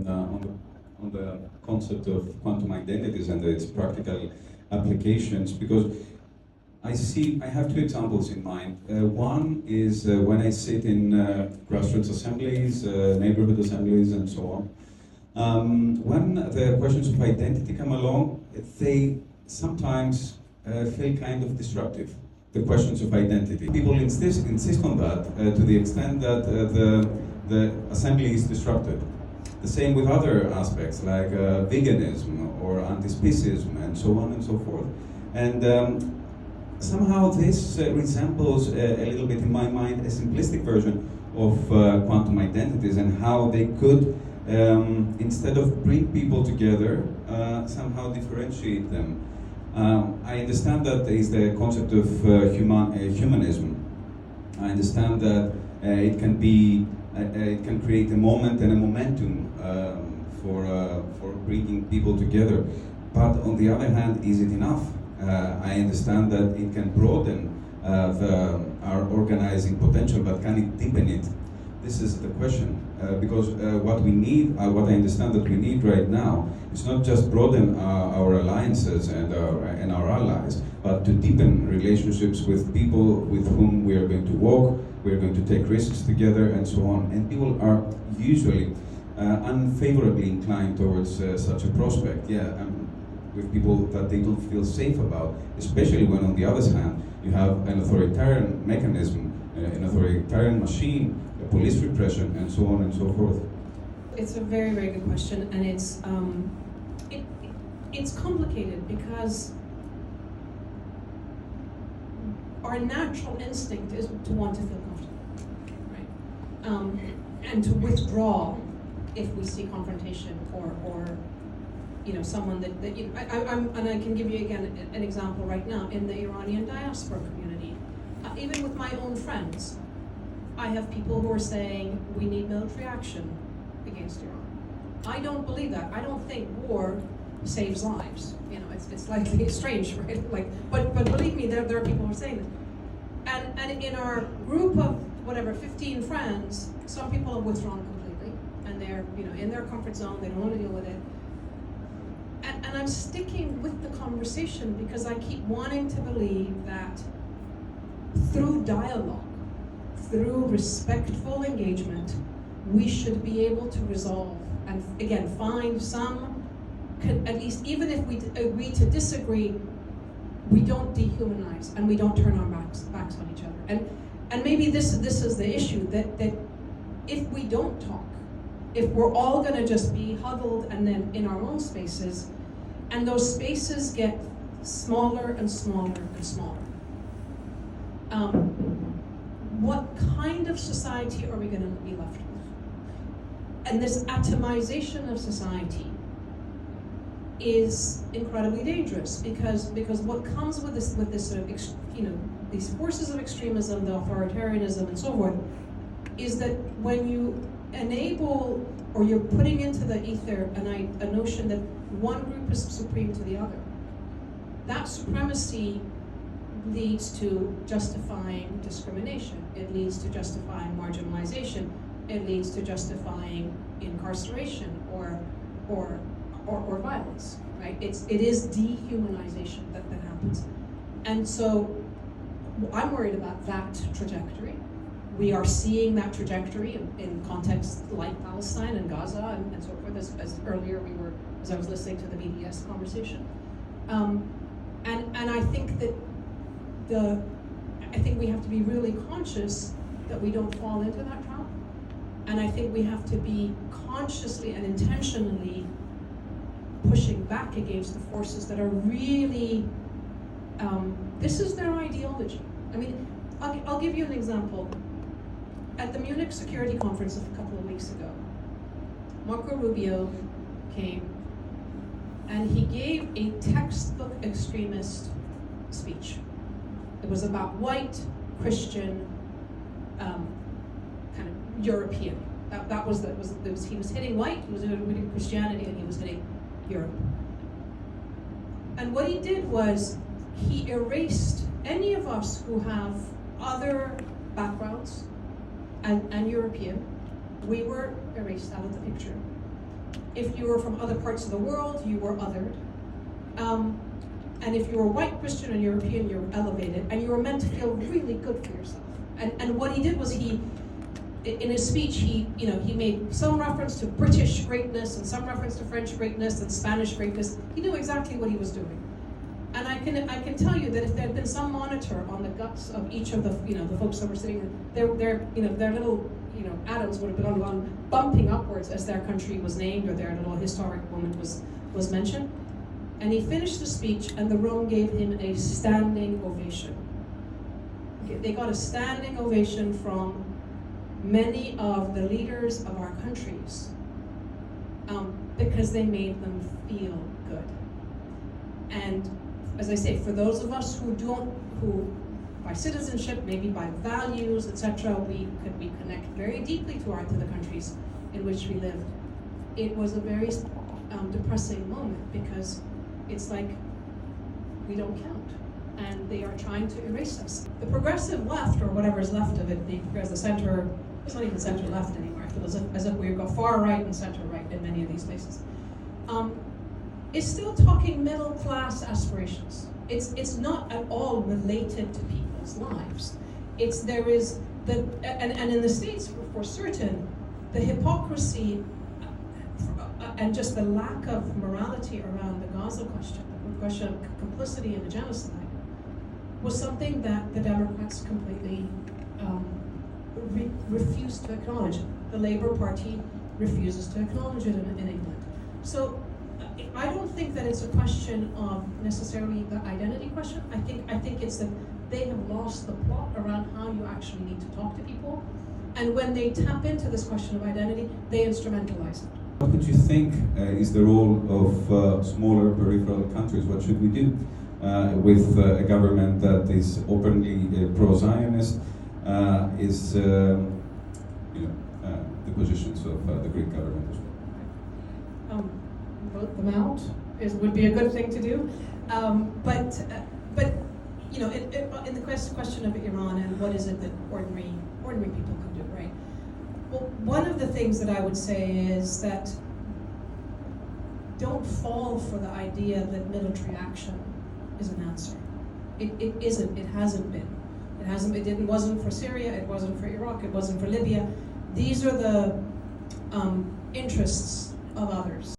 on the concept of quantum identities and its practical applications, because I have two examples in mind. One is when I sit in grassroots assemblies, neighborhood assemblies, and so on. When the questions of identity come along, they sometimes feel kind of disruptive. The questions of identity. People insist on that to the extent that the assembly is disrupted. The same with other aspects like veganism or anti-speciesism and so on and so forth. And somehow this resembles a little bit, in my mind, a simplistic version of quantum identities and how they could, instead of bring people together, somehow differentiate them. I understand that there is the concept of humanism. I understand that it can create a moment and a momentum for bringing people together. But on the other hand, is it enough? I understand that it can broaden our organizing potential, but can it deepen it? This is the question, because what we need, what I understand that we need right now, is not just broaden our alliances and our allies, but to deepen relationships with people with whom we are going to walk, we are going to take risks together, and so on. And people are usually unfavorably inclined towards such a prospect. With people that they don't feel safe about, especially when on the other hand you have an authoritarian mechanism, an authoritarian machine, police repression, and so on and so forth. It's a very, very good question, and it's complicated because our natural instinct is to want to feel comfortable, right? And to withdraw if we see confrontation or someone that and I can give you again an example right now in the Iranian diaspora community. Even with my own friends, I have people who are saying we need military action against Iran. I don't believe that. I don't think war saves lives. It's slightly strange, right? But believe me, there are people who are saying this. And in our group of 15 friends, some people have withdrawn completely, and they're in their comfort zone. They don't want to deal with it. And I'm sticking with the conversation because I keep wanting to believe that through dialogue, through respectful engagement, we should be able to resolve and again find some, at least even if we agree to disagree, we don't dehumanize and we don't turn our backs on each other. And maybe this is the issue, that if we don't talk, if we're all going to just be huddled and then in our own spaces, and those spaces get smaller and smaller and smaller, what kind of society are we going to be left with? And this atomization of society is incredibly dangerous because what comes with this sort of these forces of extremism, the authoritarianism, and so forth, is that when you enable or you're putting into the ether a notion that one group is supreme to the other, that supremacy leads to justifying discrimination. It leads to justifying marginalization. It leads to justifying incarceration or violence. Right? It is dehumanization that happens, and so I'm worried about that trajectory. We are seeing that trajectory in contexts like Palestine and Gaza and so forth. As earlier as I was listening to the BDS conversation, and I think that I think we have to be really conscious that we don't fall into that trap, and I think we have to be consciously and intentionally pushing back against the forces that are really. This is their ideology. I mean, I'll give you an example. At the Munich Security Conference a couple of weeks ago, Marco Rubio came and he gave a textbook extremist speech. It was about white, Christian, kind of European. He was hitting white, he was hitting Christianity, and he was hitting Europe. And what he did was he erased any of us who have other backgrounds and European. We were erased out of the picture. If you were from other parts of the world, you were othered. And if you were white, Christian, and European, you were elevated, and you were meant to feel really good for yourself. And what he did was in his speech, he made some reference to British greatness and some reference to French greatness and Spanish greatness. He knew exactly what he was doing. And I can tell you that if there had been some monitor on the guts of each of the folks that were sitting, their little atoms would have been on bumping upwards as their country was named or their little historic moment was mentioned. And he finished the speech, and the room gave him a standing ovation. They got a standing ovation from many of the leaders of our countries because they made them feel good. And as I say, for those of us who by citizenship, maybe by values, etc., we connect very deeply to the countries in which we live. It was a very depressing moment because it's like we don't count, and they are trying to erase us. The progressive left, or whatever is left of it, because the center, it's not even center left anymore. I feel as if we've got far right and center right in many of these places. Is still talking middle class aspirations. It's not at all related to people's lives. And in the States, for certain, the hypocrisy and just the lack of morality around the Gaza question, the question of complicity in the genocide, was something that the Democrats completely refused to acknowledge. The Labour Party refuses to acknowledge it in England. So I don't think that it's a question of necessarily the identity question. I think it's that they have lost the plot around how you actually need to talk to people. And when they tap into this question of identity, they instrumentalize it. What would you think is the role of smaller peripheral countries? What should we do with a government that is openly pro-Zionist, is the positions of the Greek government as well? Vote them out would be a good thing to do, but in the question of Iran and what is it that ordinary people can do, right? Well, one of the things that I would say is that don't fall for the idea that military action is an answer. It isn't. It hasn't been. It wasn't for Syria. It wasn't for Iraq. It wasn't for Libya. These are the interests of others.